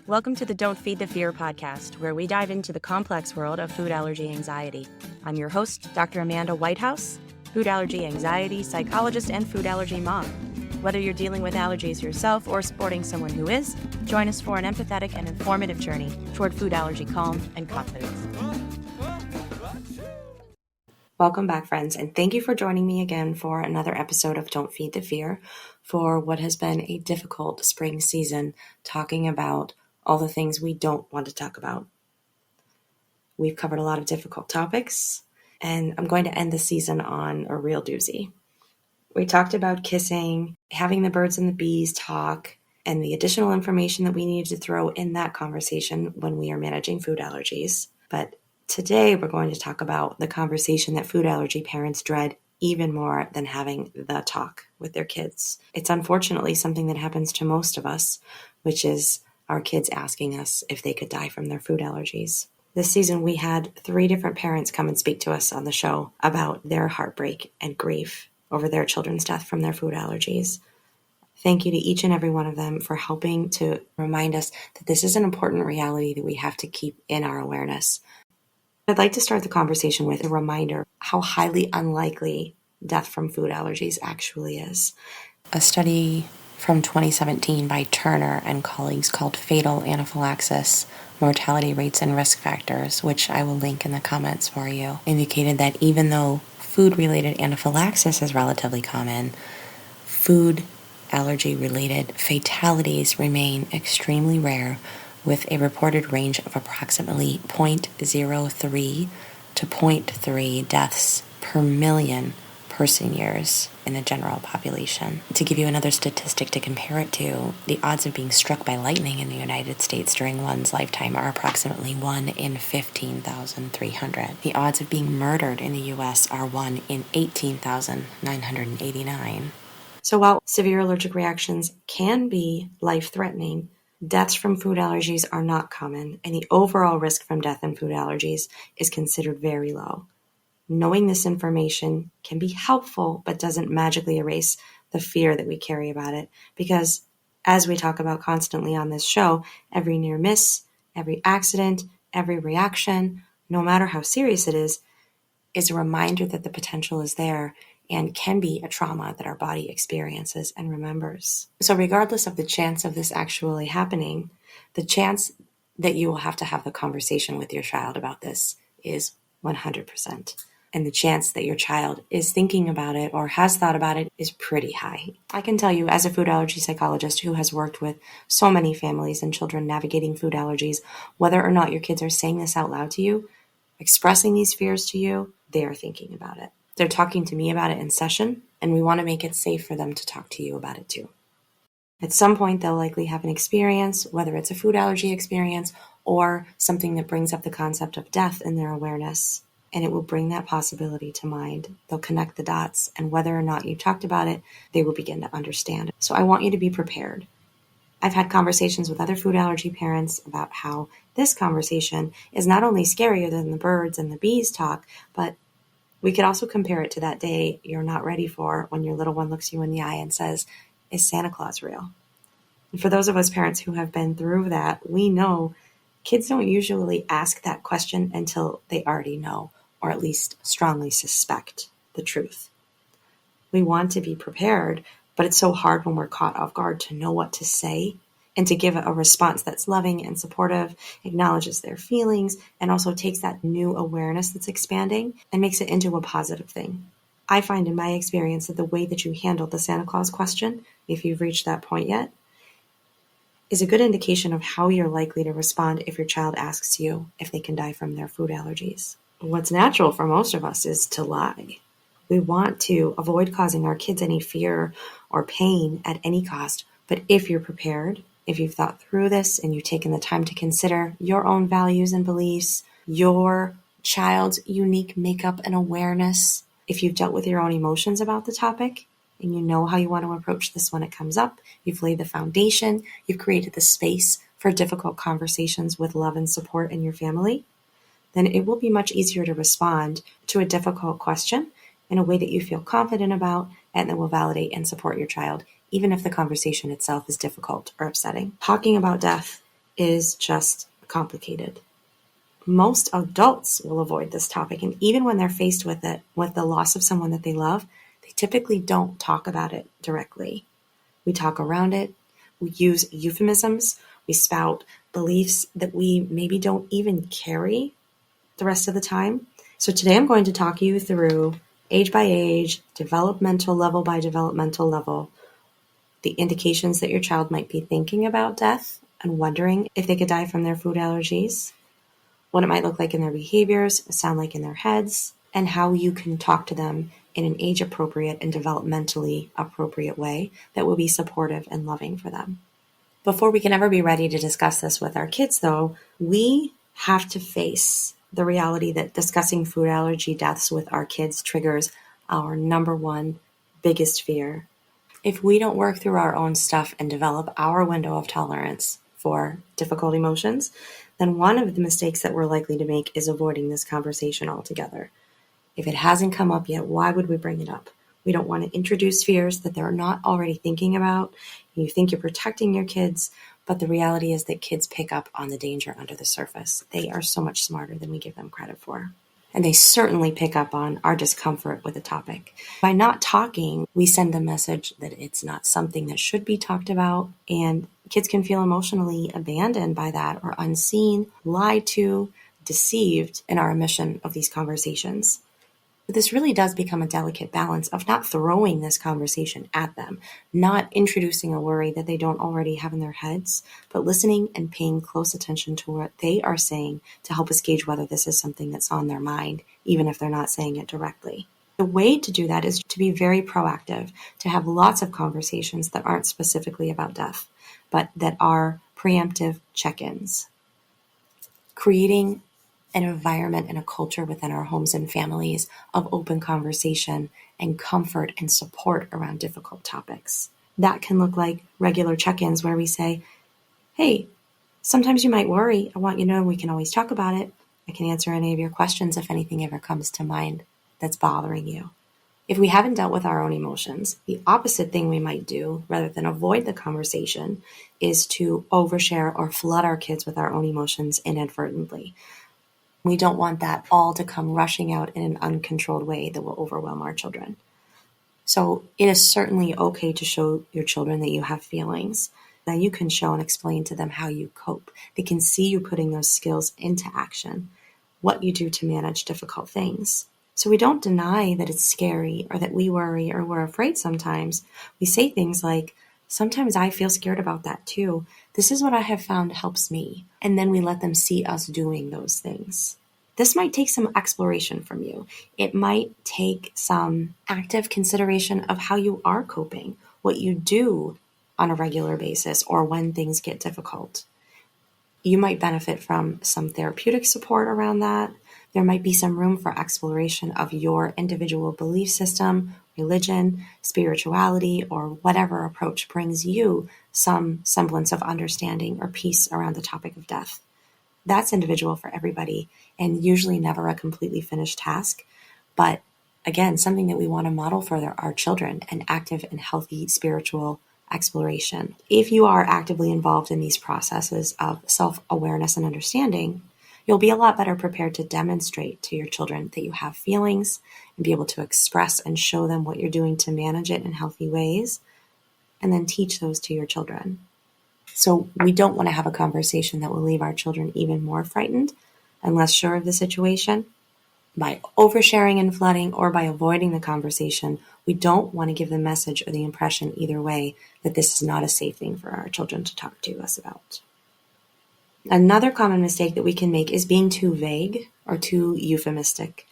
Welcome to the Don't Feed the Fear podcast, where we dive into the complex world of food allergy anxiety. I'm your host, Dr. Amanda Whitehouse, food allergy anxiety psychologist and food allergy mom. Whether you're dealing with allergies yourself or supporting someone who is, join us for an empathetic and informative journey toward food allergy calm and confidence. Welcome back, friends, and thank you for joining me again for another episode of Don't Feed the Fear for what has been a difficult spring season, talking about all the things we don't want to talk about. We've covered a lot of difficult topics, and I'm going to end the season on a real doozy. We talked about kissing, having the birds and the bees talk, and the additional information that we need to throw in that conversation when we are managing food allergies. But today we're going to talk about the conversation that food allergy parents dread even more than having the talk with their kids. It's unfortunately something that happens to most of us, which is our kids asking us if they could die from their food allergies. This season, we had 3 different parents come and speak to us on the show about their heartbreak and grief over their children's death from their food allergies. Thank you to each and every one of them for helping to remind us that this is an important reality that we have to keep in our awareness. I'd like to start the conversation with a reminder how highly unlikely death from food allergies actually is. A study from 2017 by Turner and colleagues called Fatal Anaphylaxis, Mortality Rates and Risk Factors, which I will link in the comments for you, indicated that even though food-related anaphylaxis is relatively common, food allergy-related fatalities remain extremely rare, with a reported range of approximately 0.03 to 0.3 deaths per million person years in the general population. To give you another statistic to compare it to, the odds of being struck by lightning in the United States during one's lifetime are approximately 1 in 15,300. The odds of being murdered in the U.S. are 1 in 18,989. So while severe allergic reactions can be life-threatening, deaths from food allergies are not common, and the overall risk from death in food allergies is considered very low. Knowing this information can be helpful, but doesn't magically erase the fear that we carry about it, because as we talk about constantly on this show, every near miss, every accident, every reaction, no matter how serious it is a reminder that the potential is there and can be a trauma that our body experiences and remembers. So regardless of the chance of this actually happening, the chance that you will have to have the conversation with your child about this is 100%. And the chance that your child is thinking about it or has thought about it is pretty high. I can tell you, as a food allergy psychologist who has worked with so many families and children navigating food allergies, whether or not your kids are saying this out loud to you, expressing these fears to you, they are thinking about it. They're talking to me about it in session, and we want to make it safe for them to talk to you about it too. At some point, they'll likely have an experience, whether it's a food allergy experience or something that brings up the concept of death in their awareness, and it will bring that possibility to mind. They'll connect the dots, and whether or not you talked about it, they will begin to understand. So I want you to be prepared. I've had conversations with other food allergy parents about how this conversation is not only scarier than the birds and the bees talk, but we could also compare it to that day you're not ready for when your little one looks you in the eye and says, "Is Santa Claus real?" And for those of us parents who have been through that, we know kids don't usually ask that question until they already know, or at least strongly suspect the truth. We want to be prepared, but it's so hard when we're caught off guard to know what to say and to give a response that's loving and supportive, acknowledges their feelings, and also takes that new awareness that's expanding and makes it into a positive thing. I find in my experience that the way that you handled the Santa Claus question, if you've reached that point yet, is a good indication of how you're likely to respond if your child asks you if they can die from their food allergies. What's natural for most of us is to lie. We want to avoid causing our kids any fear or pain at any cost, but if you're prepared, if you've thought through this and you've taken the time to consider your own values and beliefs, your child's unique makeup and awareness, if you've dealt with your own emotions about the topic, and you know how you want to approach this when it comes up, you've laid the foundation, you've created the space for difficult conversations with love and support in your family, then it will be much easier to respond to a difficult question in a way that you feel confident about and that will validate and support your child, even if the conversation itself is difficult or upsetting. Talking about death is just complicated. Most adults will avoid this topic, and even when they're faced with it, with the loss of someone that they love, they typically don't talk about it directly. We talk around it, we use euphemisms, we spout beliefs that we maybe don't even carry the rest of the time. So today I'm going to talk you through age by age, developmental level by developmental level, the indications that your child might be thinking about death and wondering if they could die from their food allergies, what it might look like in their behaviors, sound like in their heads, and how you can talk to them in an age-appropriate and developmentally appropriate way that will be supportive and loving for them. Before we can ever be ready to discuss this with our kids, though, we have to face the reality that discussing food allergy deaths with our kids triggers our number one biggest fear. If we don't work through our own stuff and develop our window of tolerance for difficult emotions, then one of the mistakes that we're likely to make is avoiding this conversation altogether. If it hasn't come up yet, why would we bring it up? We don't want to introduce fears that they're not already thinking about. You think you're protecting your kids, but the reality is that kids pick up on the danger under the surface. They are so much smarter than we give them credit for. And they certainly pick up on our discomfort with the topic. By not talking, we send a message that it's not something that should be talked about, and kids can feel emotionally abandoned by that or unseen, lied to, deceived in our omission of these conversations. But this really does become a delicate balance of not throwing this conversation at them, not introducing a worry that they don't already have in their heads, but listening and paying close attention to what they are saying to help us gauge whether this is something that's on their mind, even if they're not saying it directly. The way to do that is to be very proactive, to have lots of conversations that aren't specifically about death, but that are preemptive check-ins. Creating an environment and a culture within our homes and families of open conversation and comfort and support around difficult topics. That can look like regular check-ins where we say, hey, sometimes you might worry. I want you to know we can always talk about it. I can answer any of your questions if anything ever comes to mind that's bothering you. If we haven't dealt with our own emotions, the opposite thing we might do, rather than avoid the conversation, is to overshare or flood our kids with our own emotions inadvertently. We don't want that all to come rushing out in an uncontrolled way that will overwhelm our children. So it is certainly okay to show your children that you have feelings, that you can show and explain to them how you cope. They can see you putting those skills into action, what you do to manage difficult things. So we don't deny that it's scary or that we worry or we're afraid sometimes. We say things like, sometimes I feel scared about that too. This is what I have found helps me. And then we let them see us doing those things. This might take some exploration from you. It might take some active consideration of how you are coping, what you do on a regular basis, or when things get difficult. You might benefit from some therapeutic support around that. There might be some room for exploration of your individual belief system, religion, spirituality, or whatever approach brings you some semblance of understanding or peace around the topic of death. That's individual for everybody and usually never a completely finished task. But again, something that we want to model for our children, an active and healthy spiritual exploration. If you are actively involved in these processes of self-awareness and understanding, you'll be a lot better prepared to demonstrate to your children that you have feelings and be able to express and show them what you're doing to manage it in healthy ways, and then teach those to your children. So we don't want to have a conversation that will leave our children even more frightened and less sure of the situation. By oversharing and flooding or by avoiding the conversation, we don't want to give the message or the impression either way that this is not a safe thing for our children to talk to us about. Another common mistake that we can make is being too vague or too euphemistic.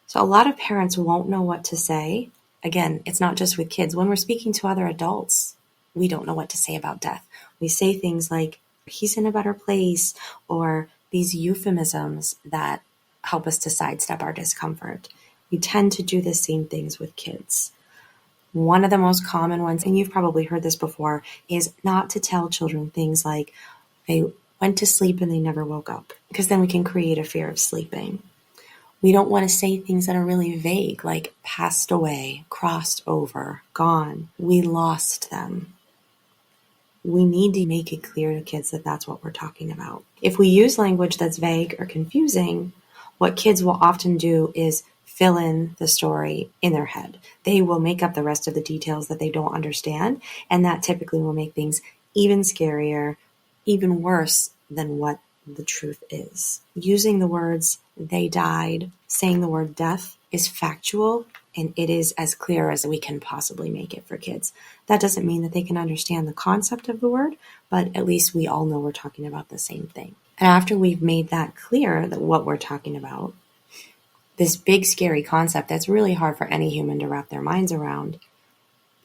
So a lot of parents won't know what to say. Again, it's not just with kids. When we're speaking to other adults, we don't know what to say about death. We say things like, he's in a better place, or these euphemisms that help us to sidestep our discomfort. We tend to do the same things with kids. One of the most common ones, and you've probably heard this before, is not to tell children things like, they went to sleep and they never woke up, because then we can create a fear of sleeping. We don't want to say things that are really vague, like passed away, crossed over, gone, we lost them. we need to make it clear to kids that that's what we're talking about. If we use language that's vague or confusing, what kids will often do is fill in the story in their head. They will make up the rest of the details that they don't understand, and that typically will make things even scarier, even worse than what the truth is. Using the words "they died," saying the word "death" is factual, and it is as clear as we can possibly make it for kids. That doesn't mean that they can understand the concept of the word, but at least we all know we're talking about the same thing. And after we've made that clear, that what we're talking about, this big scary concept that's really hard for any human to wrap their minds around,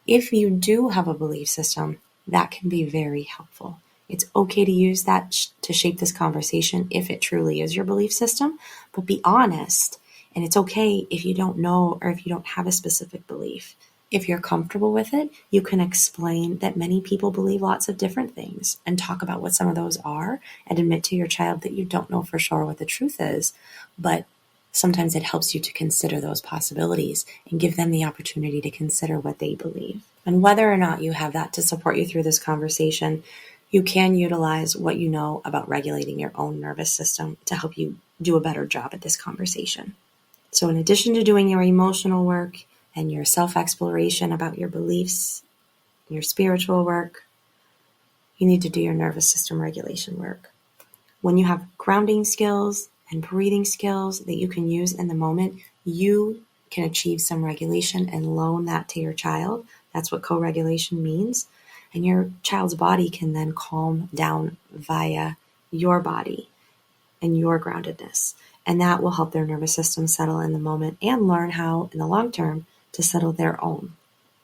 if you do have a belief system, that can be very helpful. It's okay to use that to shape this conversation if it truly is your belief system, but be honest. And it's okay if you don't know or if you don't have a specific belief. If you're comfortable with it, you can explain that many people believe lots of different things and talk about what some of those are and admit to your child that you don't know for sure what the truth is, but sometimes it helps you to consider those possibilities and give them the opportunity to consider what they believe. And whether or not you have that to support you through this conversation, you can utilize what you know about regulating your own nervous system to help you do a better job at this conversation. So in addition to doing your emotional work and your self-exploration about your beliefs, your spiritual work, you need to do your nervous system regulation work. When you have grounding skills and breathing skills that you can use in the moment, you can achieve some regulation and loan that to your child. That's what co-regulation means. And your child's body can then calm down via your body and your groundedness. And that will help their nervous system settle in the moment and learn how, in the long term, to settle their own.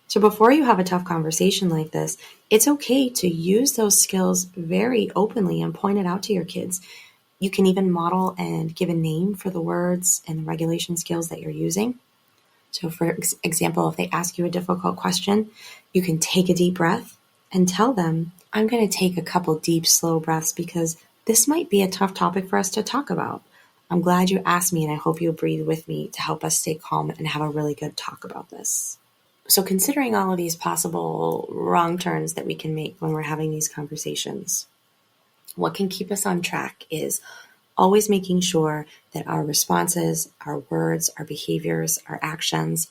So before you have a tough conversation like this, it's okay to use those skills very openly and point it out to your kids. You can even model and give a name for the words and the regulation skills that you're using. So for example, if they ask you a difficult question, you can take a deep breath and tell them, I'm going to take a couple deep, slow breaths because this might be a tough topic for us to talk about. I'm glad you asked me, and I hope you'll breathe with me to help us stay calm and have a really good talk about this. So considering all of these possible wrong turns that we can make when we're having these conversations, what can keep us on track is always making sure that our responses, our words, our behaviors, our actions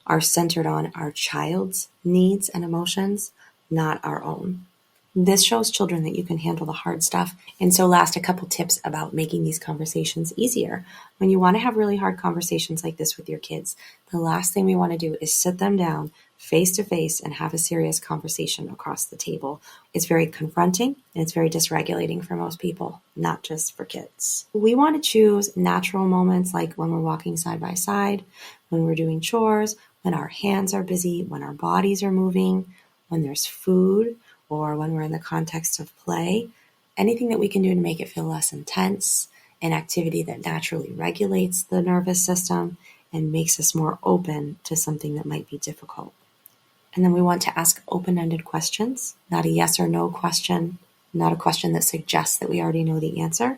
are centered on our child's needs and emotions, not our own. This shows children that you can handle the hard stuff. And so last, a couple tips about making these conversations easier. When you want to have really hard conversations like this with your kids, the last thing we want to do is sit them down face to face and have a serious conversation across the table. It's very confronting and it's very dysregulating for most people, not just for kids. We want to choose natural moments like when we're walking side by side, when we're doing chores, when our hands are busy, when our bodies are moving, when there's food, or when we're in the context of play. Anything that we can do to make it feel less intense, an activity that naturally regulates the nervous system and makes us more open to something that might be difficult. And then we want to ask open-ended questions, not a yes or no question, not a question that suggests that we already know the answer,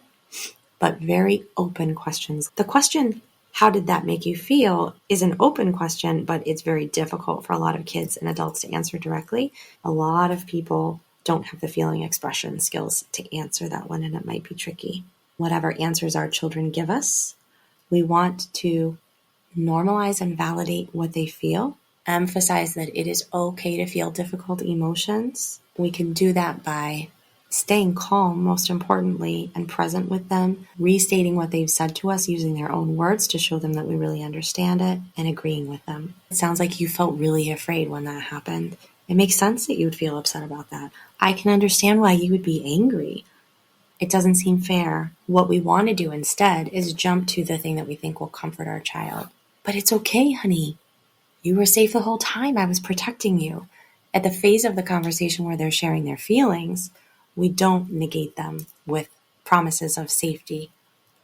but very open questions. The question, how did that make you feel, is an open question, but it's very difficult for a lot of kids and adults to answer directly. A lot of people don't have the feeling expression skills to answer that one, and it might be tricky. Whatever answers our children give us, we want to normalize and validate what they feel. Emphasize that it is okay to feel difficult emotions. We can do that by staying calm, most importantly, and present with them, restating what they've said to us using their own words to show them that we really understand it, and agreeing with them. It sounds like you felt really afraid when that happened. It makes sense that you would feel upset about that. I can understand why you would be angry. It doesn't seem fair. What we want to do instead is jump to the thing that we think will comfort our child. But it's okay, honey. You were safe the whole time. I was protecting you. At the phase of the conversation where they're sharing their feelings, we don't negate them with promises of safety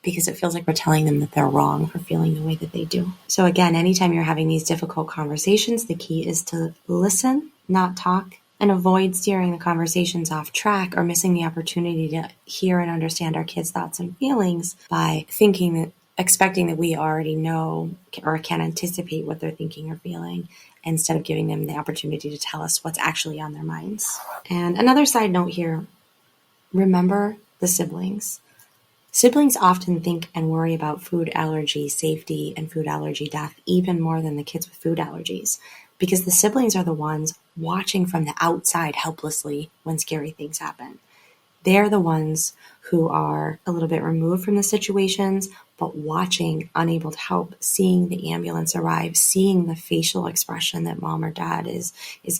because it feels like we're telling them that they're wrong for feeling the way that they do. So again, anytime you're having these difficult conversations, the key is to listen, not talk, and avoid steering the conversations off track or missing the opportunity to hear and understand our kids' thoughts and feelings by thinking that expecting that we already know or can anticipate what they're thinking or feeling instead of giving them the opportunity to tell us what's actually on their minds. And another side note here, remember the siblings. Siblings often think and worry about food allergy safety and food allergy death even more than the kids with food allergies, because the siblings are the ones watching from the outside helplessly when scary things happen. They're the ones who are a little bit removed from the situations, but watching, unable to help, seeing the ambulance arrive, seeing the facial expression that mom or dad is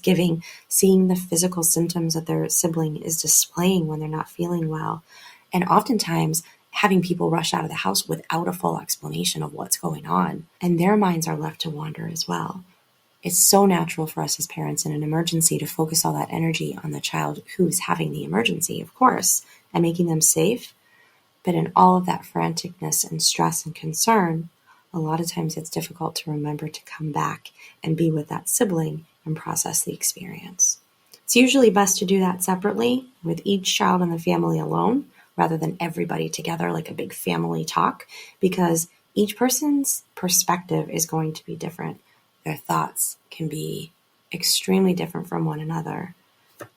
giving, seeing the physical symptoms that their sibling is displaying when they're not feeling well. And oftentimes having people rush out of the house without a full explanation of what's going on. And their minds are left to wander as well. It's so natural for us as parents in an emergency to focus all that energy on the child who's having the emergency, of course, and making them safe. But in all of that franticness and stress and concern, a lot of times it's difficult to remember to come back and be with that sibling and process the experience. It's usually best to do that separately with each child in the family alone, rather than everybody together like a big family talk, because each person's perspective is going to be different. Their thoughts can be extremely different from one another.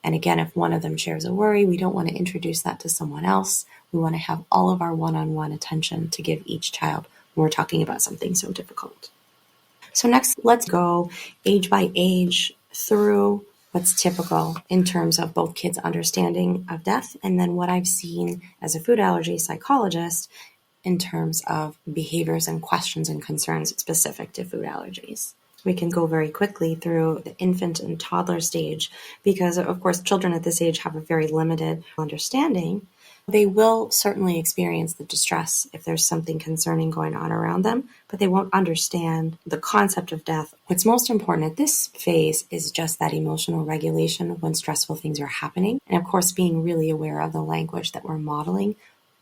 And again, if one of them shares a worry, we don't want to introduce that to someone else. We want to have all of our one-on-one attention to give each child when we're talking about something so difficult. So next, let's go age by age through what's typical in terms of both kids' understanding of death and then what I've seen as a food allergy psychologist in terms of behaviors and questions and concerns specific to food allergies. We can go very quickly through the infant and toddler stage because, of course, children at this age have a very limited understanding. They will certainly experience the distress if there's something concerning going on around them, but they won't understand the concept of death. What's most important at this phase is just that emotional regulation when stressful things are happening, and of course being really aware of the language that we're modeling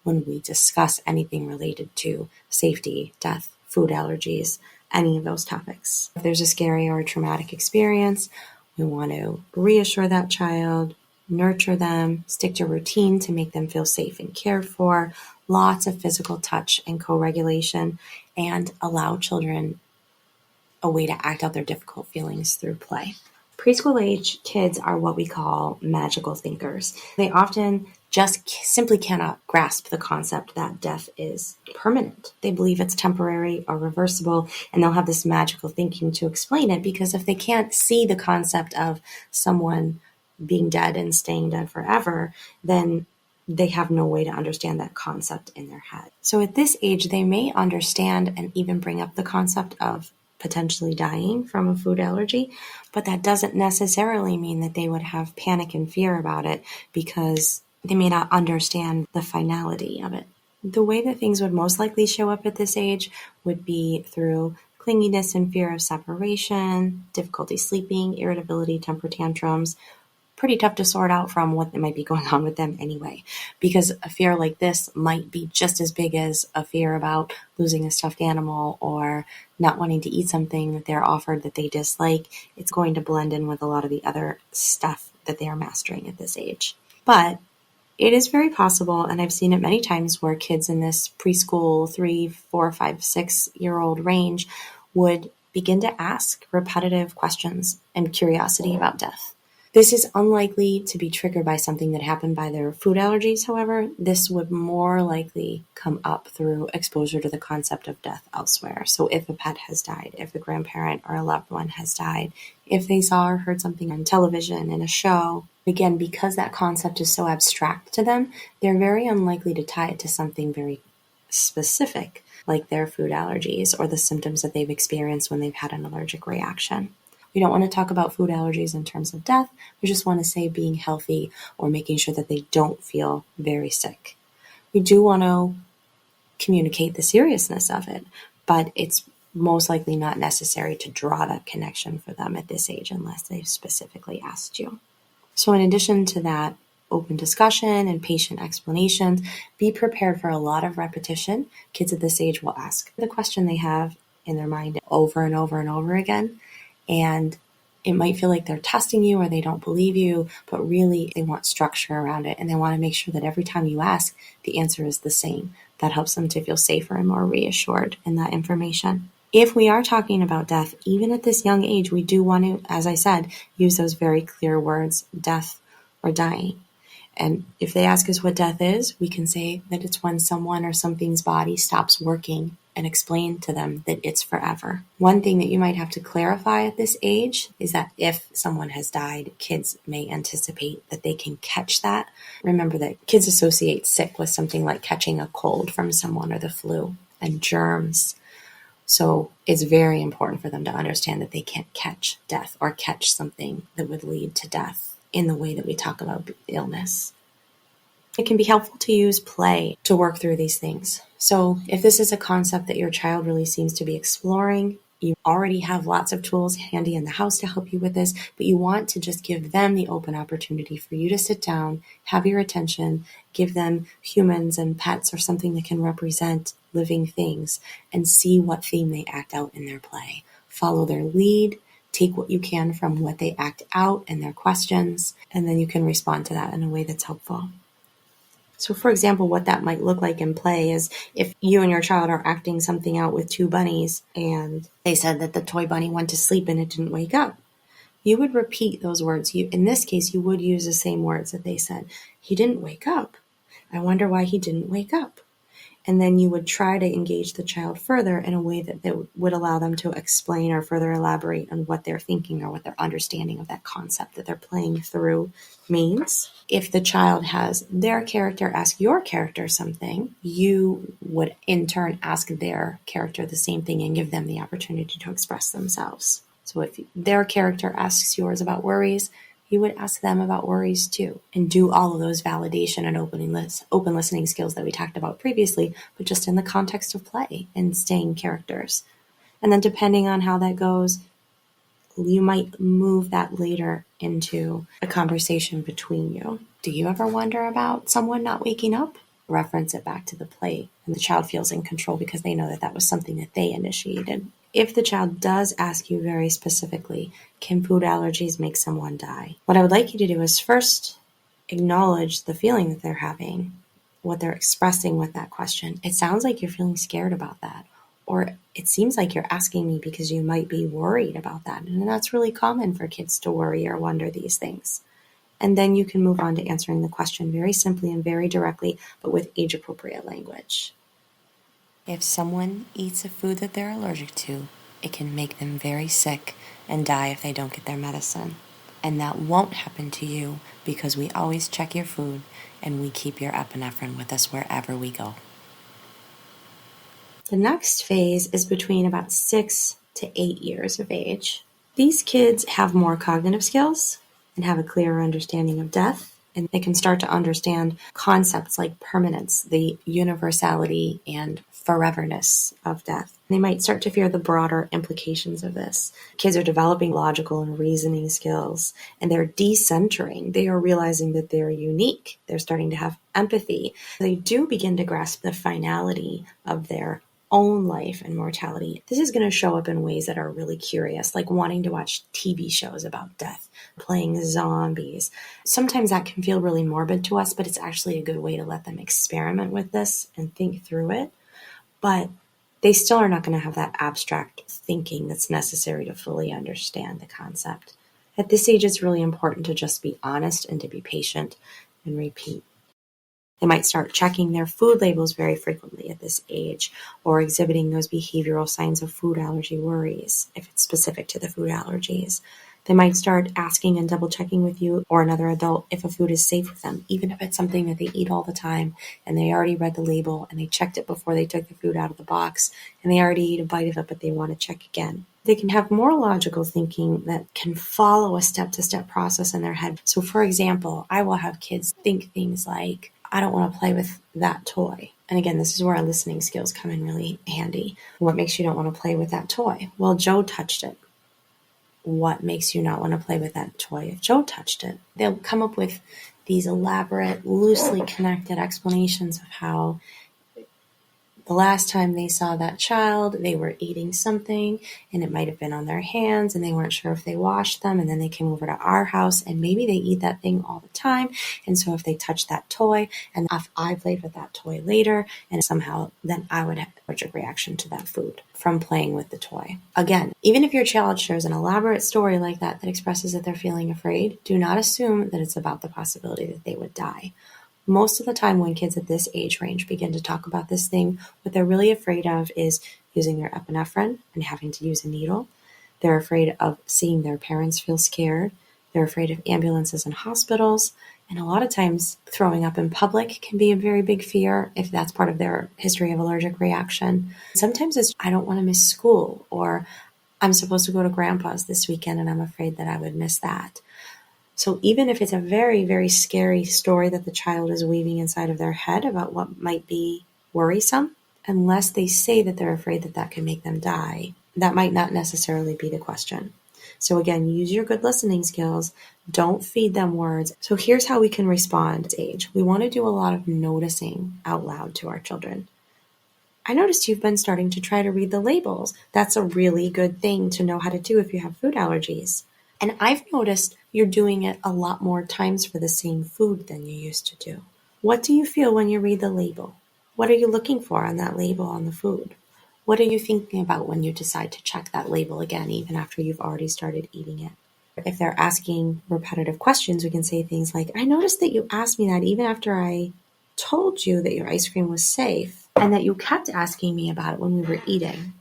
when we discuss anything related to safety, death, food allergies, any of those topics. If there's a scary or a traumatic experience, we want to reassure that child, nurture them, stick to routine to make them feel safe and cared for, lots of physical touch and co-regulation, and allow children a way to act out their difficult feelings through play. Preschool age kids are what we call magical thinkers. They often just simply cannot grasp the concept that death is permanent. They believe it's temporary or reversible, and they'll have this magical thinking to explain it, because if they can't see the concept of someone being dead and staying dead forever, then they have no way to understand that concept in their head. So at this age, they may understand and even bring up the concept of potentially dying from a food allergy, but that doesn't necessarily mean that they would have panic and fear about it, because they may not understand the finality of it. The way that things would most likely show up at this age would be through clinginess and fear of separation, difficulty sleeping, irritability, temper tantrums. Pretty tough to sort out from what might be going on with them anyway, because a fear like this might be just as big as a fear about losing a stuffed animal or not wanting to eat something that they're offered that they dislike. It's going to blend in with a lot of the other stuff that they are mastering at this age. But it is very possible, and I've seen it many times, where kids in this preschool 3, 4, 5, 6-year-old range would begin to ask repetitive questions and curiosity about death. This is unlikely to be triggered by something that happened by their food allergies, however. This would more likely come up through exposure to the concept of death elsewhere. So if a pet has died, if a grandparent or a loved one has died, if they saw or heard something on television, in a show, again, because that concept is so abstract to them, they're very unlikely to tie it to something very specific, like their food allergies or the symptoms that they've experienced when they've had an allergic reaction. We don't want to talk about food allergies in terms of death. We just want to say being healthy or making sure that they don't feel very sick. We do want to communicate the seriousness of it, but it's most likely not necessary to draw that connection for them at this age unless they've specifically asked you. So in addition to that open discussion and patient explanations, be prepared for a lot of repetition. Kids at this age will ask the question they have in their mind over and over and over again. And It might feel like they're testing you or they don't believe you, but really they want structure around it, and they want to make sure that every time you ask, the answer is the same. That helps them to feel safer and more reassured in that information. If we are talking about death, even at this young age, we do want to, as I said, use those very clear words, death or dying. And if they ask us what death is, we can say that it's when someone or something's body stops working, and explain to them that it's forever. One thing that you might have to clarify at this age is that if someone has died, kids may anticipate that they can catch that. Remember that kids associate sick with something like catching a cold from someone or the flu and germs. So it's very important for them to understand that they can't catch death or catch something that would lead to death in the way that we talk about illness. It can be helpful to use play to work through these things. So if this is a concept that your child really seems to be exploring, you already have lots of tools handy in the house to help you with this, but you want to just give them the open opportunity for you to sit down, have your attention, give them humans and pets or something that can represent living things, and see what theme they act out in their play. Follow their lead, take what you can from what they act out and their questions, and then you can respond to that in a way that's helpful. So for example, what that might look like in play is if you and your child are acting something out with two bunnies and they said that the toy bunny went to sleep and it didn't wake up. You would repeat those words. In this case, you would use the same words that they said. He didn't wake up. I wonder why he didn't wake up. And then you would try to engage the child further in a way that would allow them to explain or further elaborate on what they're thinking or what their understanding of that concept that they're playing through means. If the child has their character ask your character something, you would in turn ask their character the same thing and give them the opportunity to express themselves. So if their character asks yours about worries, you would ask them about worries too, and do all of those validation and open listening skills that we talked about previously, but just in the context of play and staying characters. And then depending on how that goes, you might move that later into a conversation between you. Do you ever wonder about someone not waking up? Reference it back to the play, and the child feels in control because they know that that was something that they initiated. If the child does ask you very specifically, can food allergies make someone die? What I would like you to do is first acknowledge the feeling that they're having, what they're expressing with that question. It sounds like you're feeling scared about that, or it seems like you're asking me because you might be worried about that. And that's really common for kids to worry or wonder these things. And then you can move on to answering the question very simply and very directly, but with age-appropriate language. If someone eats a food that they're allergic to, it can make them very sick and die if they don't get their medicine. And that won't happen to you because we always check your food and we keep your epinephrine with us wherever we go. The next phase is between about 6 to 8 years of age. These kids have more cognitive skills and have a clearer understanding of death, and they can start to understand concepts like permanence, the universality and foreverness of death. They might start to fear the broader implications of this. Kids are developing logical and reasoning skills, and they're decentering. They are realizing that they're unique. They're starting to have empathy. They do begin to grasp the finality of their own life and mortality. This is going to show up in ways that are really curious, like wanting to watch TV shows about death, playing zombies. Sometimes that can feel really morbid to us, but it's actually a good way to let them experiment with this and think through it. But they still are not going to have that abstract thinking that's necessary to fully understand the concept. At this age, it's really important to just be honest and to be patient and repeat. They might start checking their food labels very frequently at this age, or exhibiting those behavioral signs of food allergy worries, if it's specific to the food allergies. They might start asking and double checking with you or another adult if a food is safe for them, even if it's something that they eat all the time and they already read the label and they checked it before they took the food out of the box and they already ate a bite of it, but they want to check again. They can have more logical thinking that can follow a step-to-step process in their head. So for example, I will have kids think things like, I don't want to play with that toy. And again, this is where our listening skills come in really handy. What makes you don't want to play with that toy? Well, Joe touched it. What makes you not want to play with that toy if Joe touched it? They'll come up with these elaborate, loosely connected explanations of how The last time they saw that child, they were eating something and it might have been on their hands and they weren't sure if they washed them, and then they came over to our house and maybe they eat that thing all the time. And so if they touch that toy and if I played with that toy later and somehow then I would have an allergic reaction to that food from playing with the toy. Again, even if your child shares an elaborate story like that expresses that they're feeling afraid, do not assume that it's about the possibility that they would die. Most of the time when kids at this age range begin to talk about this thing, what they're really afraid of is using their epinephrine and having to use a needle. They're afraid of seeing their parents feel scared. They're afraid of ambulances and hospitals. And a lot of times throwing up in public can be a very big fear if that's part of their history of allergic reaction. Sometimes it's, I don't want to miss school, or I'm supposed to go to grandpa's this weekend and I'm afraid that I would miss that. So even if it's a very, very scary story that the child is weaving inside of their head about what might be worrisome, unless they say that they're afraid that that could make them die, that might not necessarily be the question. So again, use your good listening skills. Don't feed them words. So here's how we can respond at age. We want to do a lot of noticing out loud to our children. I noticed you've been starting to try to read the labels. That's a really good thing to know how to do if you have food allergies. And I've noticed you're doing it a lot more times for the same food than you used to do. What do you feel when you read the label? What are you looking for on that label on the food? What are you thinking about when you decide to check that label again, even after you've already started eating it? If they're asking repetitive questions, we can say things like, I noticed that you asked me that even after I told you that your ice cream was safe and that you kept asking me about it when we were eating.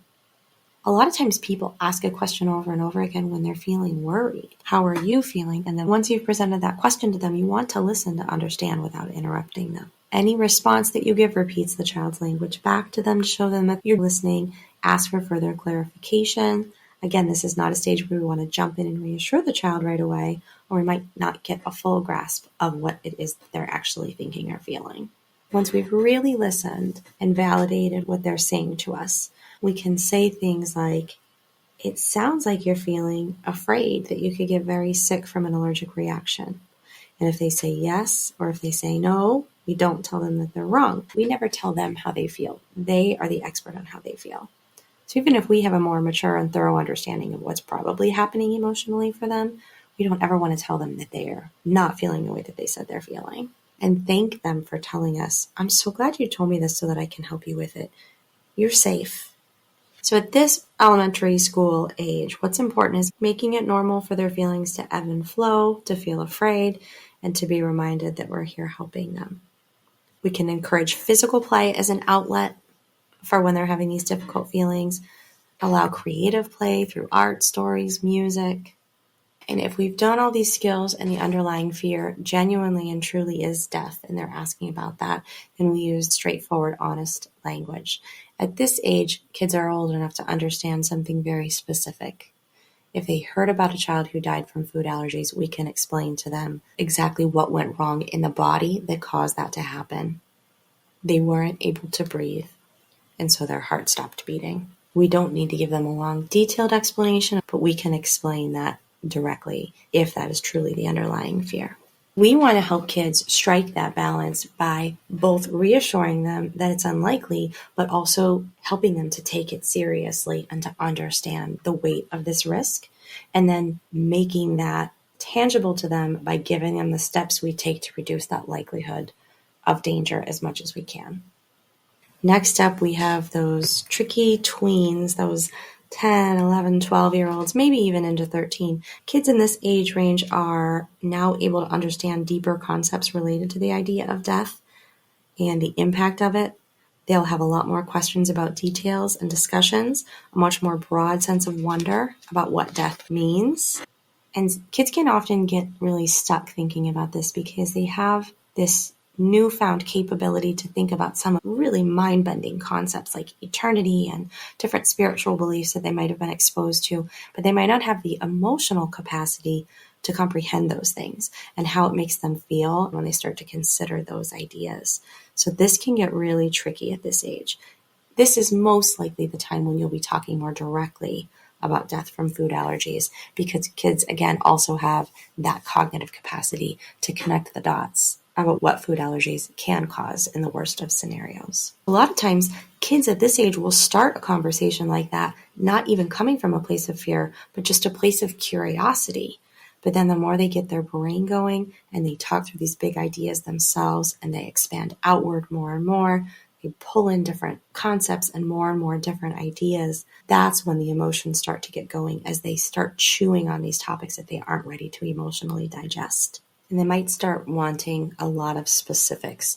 A lot of times people ask a question over and over again when they're feeling worried. How are you feeling? And then once you've presented that question to them, you want to listen to understand without interrupting them. Any response that you give repeats the child's language back to them to show them that you're listening. Ask for further clarification. Again, this is not a stage where we want to jump in and reassure the child right away, or we might not get a full grasp of what it is that they're actually thinking or feeling. Once we've really listened and validated what they're saying to us, we can say things like, it sounds like you're feeling afraid that you could get very sick from an allergic reaction. And if they say yes, or if they say no, we don't tell them that they're wrong. We never tell them how they feel. They are the expert on how they feel. So even if we have a more mature and thorough understanding of what's probably happening emotionally for them, we don't ever want to tell them that they're not feeling the way that they said they're feeling. And thank them for telling us, I'm so glad you told me this so that I can help you with it. You're safe. So at this elementary school age, what's important is making it normal for their feelings to ebb and flow, to feel afraid, and to be reminded that we're here helping them. We can encourage physical play as an outlet for when they're having these difficult feelings, allow creative play through art, stories, music. And if we've done all these skills and the underlying fear genuinely and truly is death, and they're asking about that, then we use straightforward, honest language. At this age, kids are old enough to understand something very specific. If they heard about a child who died from food allergies, we can explain to them exactly what went wrong in the body that caused that to happen. They weren't able to breathe, and so their heart stopped beating. We don't need to give them a long, detailed explanation, but we can explain that directly if that is truly the underlying fear. We want to help kids strike that balance by both reassuring them that it's unlikely, but also helping them to take it seriously and to understand the weight of this risk, and then making that tangible to them by giving them the steps we take to reduce that likelihood of danger as much as we can. Next up, we have those tricky tweens, those 10, 11, 12-year-olds, maybe even into 13. Kids in this age range are now able to understand deeper concepts related to the idea of death and the impact of it. They'll have a lot more questions about details and discussions, a much more broad sense of wonder about what death means. And kids can often get really stuck thinking about this because they have this newfound capability to think about some really mind-bending concepts like eternity and different spiritual beliefs that they might have been exposed to, but they might not have the emotional capacity to comprehend those things and how it makes them feel when they start to consider those ideas. So this can get really tricky at this age. This is most likely the time when you'll be talking more directly about death from food allergies, because kids, again, also have that cognitive capacity to connect the dots about what food allergies can cause in the worst of scenarios. A lot of times, kids at this age will start a conversation like that, not even coming from a place of fear, but just a place of curiosity. But then the more they get their brain going and they talk through these big ideas themselves and they expand outward more and more, they pull in different concepts and more different ideas, that's when the emotions start to get going as they start chewing on these topics that they aren't ready to emotionally digest. And they might start wanting a lot of specifics.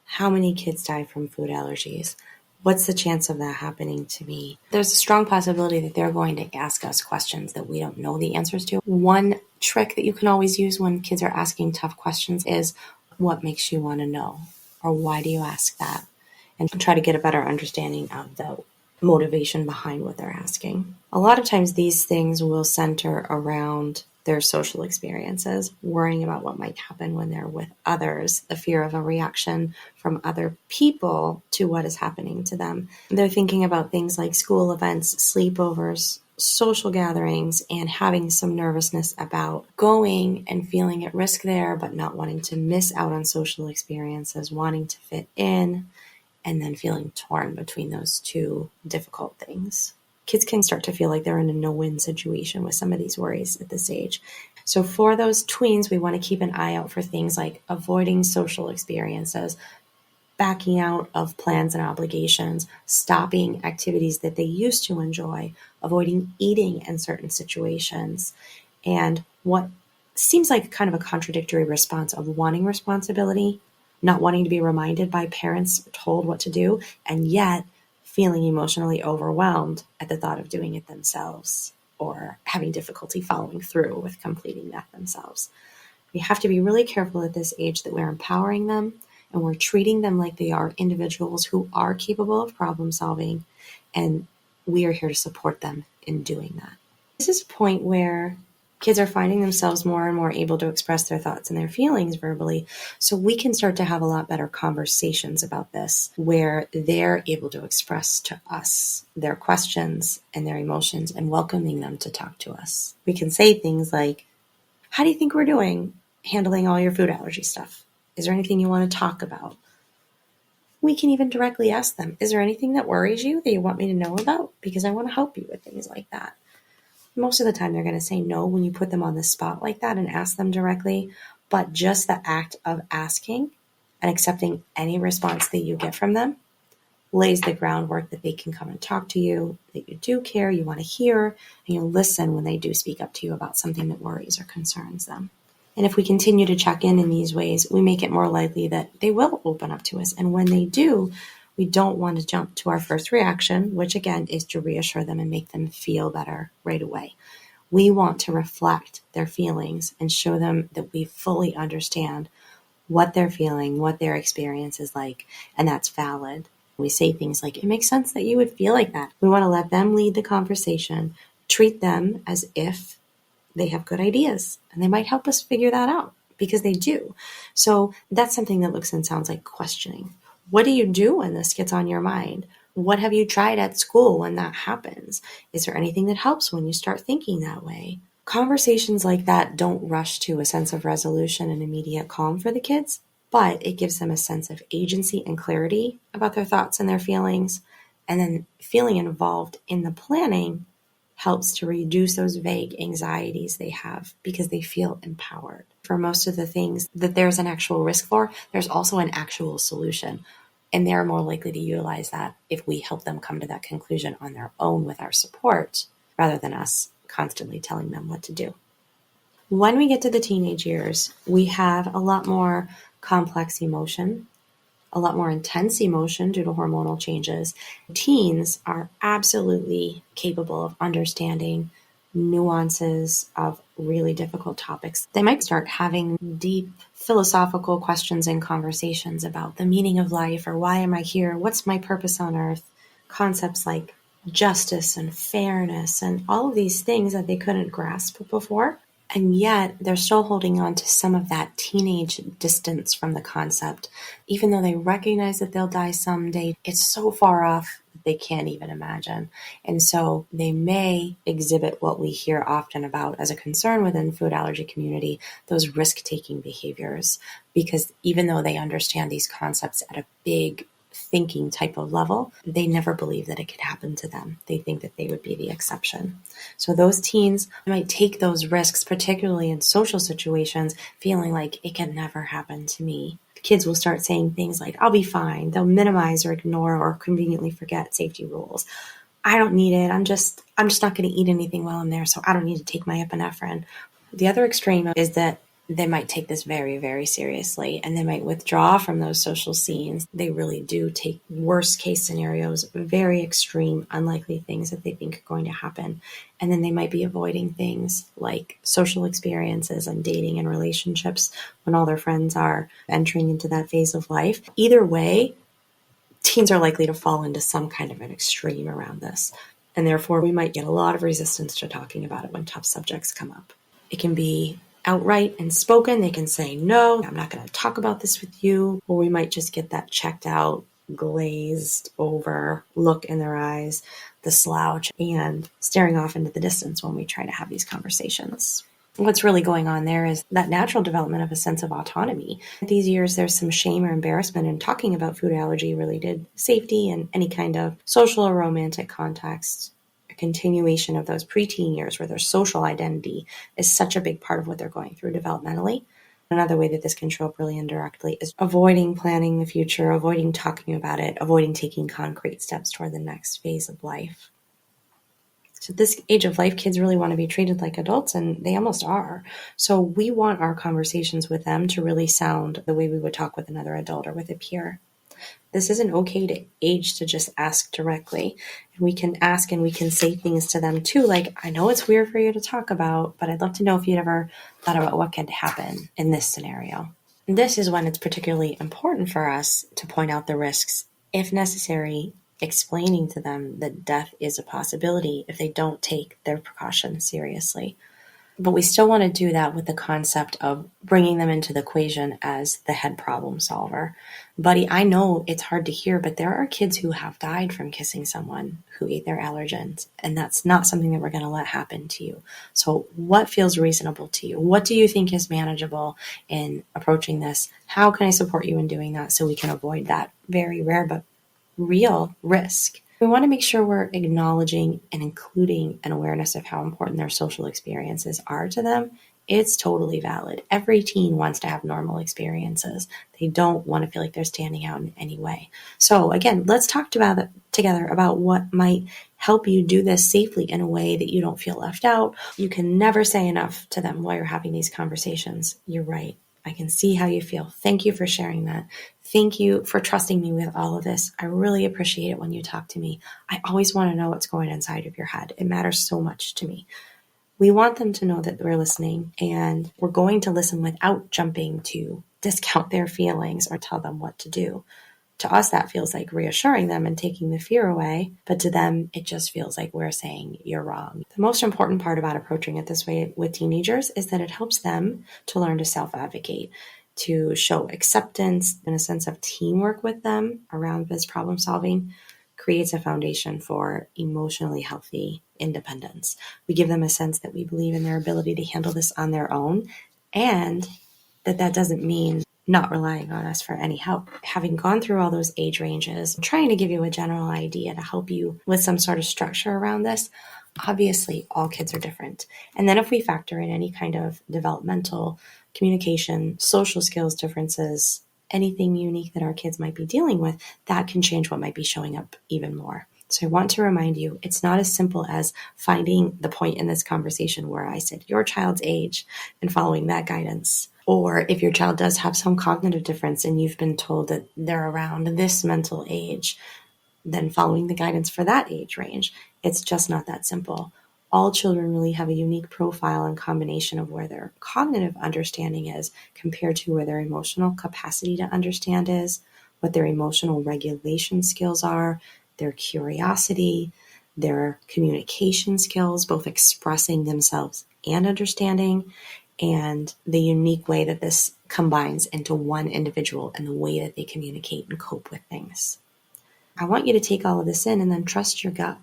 How many kids die from food allergies? What's the chance of that happening to me? There's a strong possibility that they're going to ask us questions that we don't know the answers to. One trick that you can always use when kids are asking tough questions is, what makes you want to know? Or why do you ask that? And try to get a better understanding of the motivation behind what they're asking. A lot of times these things will center around their social experiences, worrying about what might happen when they're with others, the fear of a reaction from other people to what is happening to them. They're thinking about things like school events, sleepovers, social gatherings, and having some nervousness about going and feeling at risk there, but not wanting to miss out on social experiences, wanting to fit in, and then feeling torn between those two difficult things. Kids can start to feel like they're in a no-win situation with some of these worries at this age. So for those tweens, we want to keep an eye out for things like avoiding social experiences, backing out of plans and obligations, stopping activities that they used to enjoy, avoiding eating in certain situations, and what seems like kind of a contradictory response of wanting responsibility, not wanting to be reminded by parents, told what to do, and yet feeling emotionally overwhelmed at the thought of doing it themselves or having difficulty following through with completing that themselves. We have to be really careful at this age that we're empowering them and we're treating them like they are individuals who are capable of problem solving, and we are here to support them in doing that. This is a point where kids are finding themselves more and more able to express their thoughts and their feelings verbally, so we can start to have a lot better conversations about this, where they're able to express to us their questions and their emotions and welcoming them to talk to us. We can say things like, how do you think we're doing handling all your food allergy stuff? Is there anything you want to talk about? We can even directly ask them, is there anything that worries you that you want me to know about? Because I want to help you with things like that. Most of the time they're going to say no when you put them on the spot like that and ask them directly, but just the act of asking and accepting any response that you get from them lays the groundwork that they can come and talk to you, that you do care, you want to hear, and you listen when they do speak up to you about something that worries or concerns them. And if we continue to check in these ways, we make it more likely that they will open up to us. And when they do, we don't want to jump to our first reaction, which again is to reassure them and make them feel better right away. We want to reflect their feelings and show them that we fully understand what they're feeling, what their experience is like, and that's valid. We say things like, it makes sense that you would feel like that. We want to let them lead the conversation, treat them as if they have good ideas, and they might help us figure that out because they do. So that's something that looks and sounds like questioning. What do you do when this gets on your mind? What have you tried at school when that happens? Is there anything that helps when you start thinking that way? Conversations like that don't rush to a sense of resolution and immediate calm for the kids, but it gives them a sense of agency and clarity about their thoughts and their feelings. And then feeling involved in the planning helps to reduce those vague anxieties they have because they feel empowered. For most of the things that there's an actual risk for, there's also an actual solution. And they're more likely to utilize that if we help them come to that conclusion on their own with our support, rather than us constantly telling them what to do. When we get to the teenage years, we have a lot more complex emotion, a lot more intense emotion due to hormonal changes. Teens are absolutely capable of understanding nuances of really difficult topics. They might start having deep philosophical questions and conversations about the meaning of life, or why am I here? What's my purpose on earth? Concepts like justice and fairness and all of these things that they couldn't grasp before. And yet they're still holding on to some of that teenage distance from the concept. Even though they recognize that they'll die someday, it's so far off that they can't even imagine. And so they may exhibit what we hear often about as a concern within food allergy community, those risk-taking behaviors, because even though they understand these concepts at a big thinking type of level, they never believe that it could happen to them. They think that they would be the exception. So those teens might take those risks, particularly in social situations, feeling like it can never happen to me. Kids will start saying things like, I'll be fine. They'll minimize or ignore or conveniently forget safety rules. I don't need it. I'm just not going to eat anything while I'm there, so I don't need to take my epinephrine. The other extreme is that they might take this very, very seriously, and they might withdraw from those social scenes. They really do take worst case scenarios, very extreme, unlikely things that they think are going to happen. And then they might be avoiding things like social experiences and dating and relationships when all their friends are entering into that phase of life. Either way, teens are likely to fall into some kind of an extreme around this. And therefore, we might get a lot of resistance to talking about it when tough subjects come up. It can be outright and spoken. They can say, no, I'm not going to talk about this with you. Or we might just get that checked out, glazed over look in their eyes, the slouch, and staring off into the distance when we try to have these conversations. What's really going on there is that natural development of a sense of autonomy. These years, there's some shame or embarrassment in talking about food allergy-related safety and any kind of social or romantic context. A continuation of those preteen years where their social identity is such a big part of what they're going through developmentally. Another way that this can show up really indirectly is avoiding planning the future, avoiding talking about it, avoiding taking concrete steps toward the next phase of life. So at this age of life, kids really want to be treated like adults, and they almost are. So we want our conversations with them to really sound the way we would talk with another adult or with a peer. This isn't okay age to just ask directly. And we can ask and we can say things to them too, like, I know it's weird for you to talk about, but I'd love to know if you'd ever thought about what could happen in this scenario. And this is when it's particularly important for us to point out the risks, if necessary, explaining to them that death is a possibility if they don't take their precautions seriously. But we still want to do that with the concept of bringing them into the equation as the head problem solver. Buddy, I know it's hard to hear, but there are kids who have died from kissing someone who ate their allergens, and that's not something that we're going to let happen to you. So what feels reasonable to you? What do you think is manageable in approaching this? How can I support you in doing that so we can avoid that very rare but real risk? We want to make sure we're acknowledging and including an awareness of how important their social experiences are to them. It's totally valid. Every teen wants to have normal experiences. They don't want to feel like they're standing out in any way. So again, let's talk together about what might help you do this safely in a way that you don't feel left out. You can never say enough to them while you're having these conversations. You're right. I can see how you feel. Thank you for sharing that. Thank you for trusting me with all of this. I really appreciate it when you talk to me. I always want to know what's going inside of your head. It matters so much to me. We want them to know that we're listening, and we're going to listen without jumping to discount their feelings or tell them what to do. To us, that feels like reassuring them and taking the fear away, but to them, it just feels like we're saying you're wrong. The most important part about approaching it this way with teenagers is that it helps them to learn to self-advocate, to show acceptance and a sense of teamwork with them around this problem solving, creates a foundation for emotionally healthy independence. We give them a sense that we believe in their ability to handle this on their own, and that doesn't mean not relying on us for any help. Having gone through all those age ranges, I'm trying to give you a general idea to help you with some sort of structure around this. Obviously, all kids are different. And then if we factor in any kind of developmental, communication, social skills differences, anything unique that our kids might be dealing with, that can change what might be showing up even more. So I want to remind you, it's not as simple as finding the point in this conversation where I said your child's age and following that guidance. Or if your child does have some cognitive difference and you've been told that they're around this mental age, then following the guidance for that age range. It's just not that simple. All children really have a unique profile and combination of where their cognitive understanding is compared to where their emotional capacity to understand is, what their emotional regulation skills are, their curiosity, their communication skills, both expressing themselves and understanding, and the unique way that this combines into one individual and the way that they communicate and cope with things. I want you to take all of this in and then trust your gut.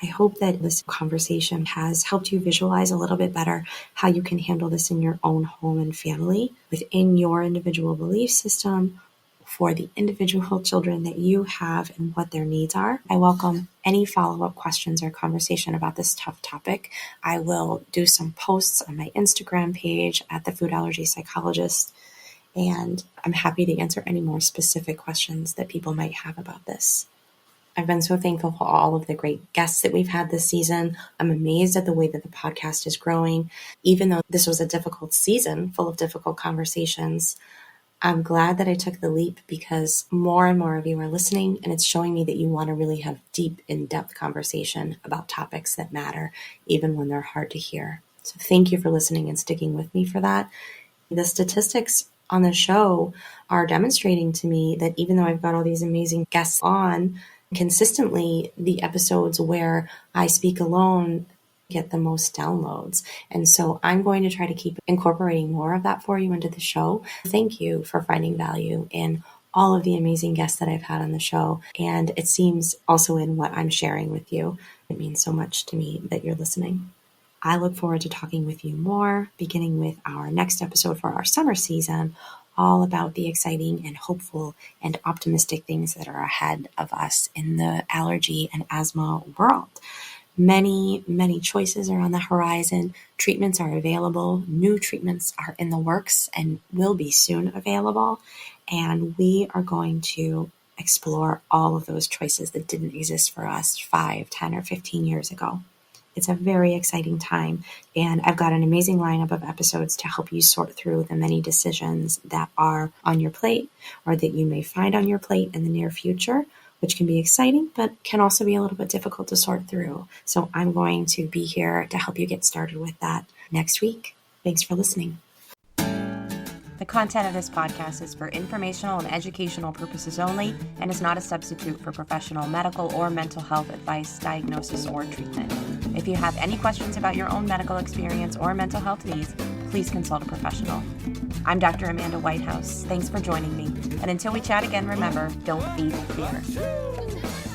I hope that this conversation has helped you visualize a little bit better how you can handle this in your own home and family, within your individual belief system, for the individual children that you have and what their needs are. I welcome any follow-up questions or conversation about this tough topic. I will do some posts on my Instagram page at the Food Allergy Psychologist, and I'm happy to answer any more specific questions that people might have about this. I've been so thankful for all of the great guests that we've had this season. I'm amazed at the way that the podcast is growing. Even though this was a difficult season full of difficult conversations, I'm glad that I took the leap because more and more of you are listening, and it's showing me that you want to really have deep, in-depth conversation about topics that matter, even when they're hard to hear. So thank you for listening and sticking with me for that. The statistics on the show are demonstrating to me that even though I've got all these amazing guests on, consistently the episodes where I speak alone get the most downloads. And so I'm going to try to keep incorporating more of that for you into the show. Thank you for finding value in all of the amazing guests that I've had on the show. And it seems also in what I'm sharing with you. It means so much to me that you're listening. I look forward to talking with you more, beginning with our next episode for our summer season, all about the exciting and hopeful and optimistic things that are ahead of us in the allergy and asthma world. Many, many choices are on the horizon. Treatments are available. New treatments are in the works and will be soon available. And we are going to explore all of those choices that didn't exist for us 5, 10, or 15 years ago. It's a very exciting time, and I've got an amazing lineup of episodes to help you sort through the many decisions that are on your plate or that you may find on your plate in the near future, which can be exciting, but can also be a little bit difficult to sort through. So I'm going to be here to help you get started with that next week. Thanks for listening. The content of this podcast is for informational and educational purposes only and is not a substitute for professional medical or mental health advice, diagnosis, or treatment. If you have any questions about your own medical experience or mental health needs, please consult a professional. I'm Dr. Amanda Whitehouse. Thanks for joining me. And until we chat again, remember, don't feed fear.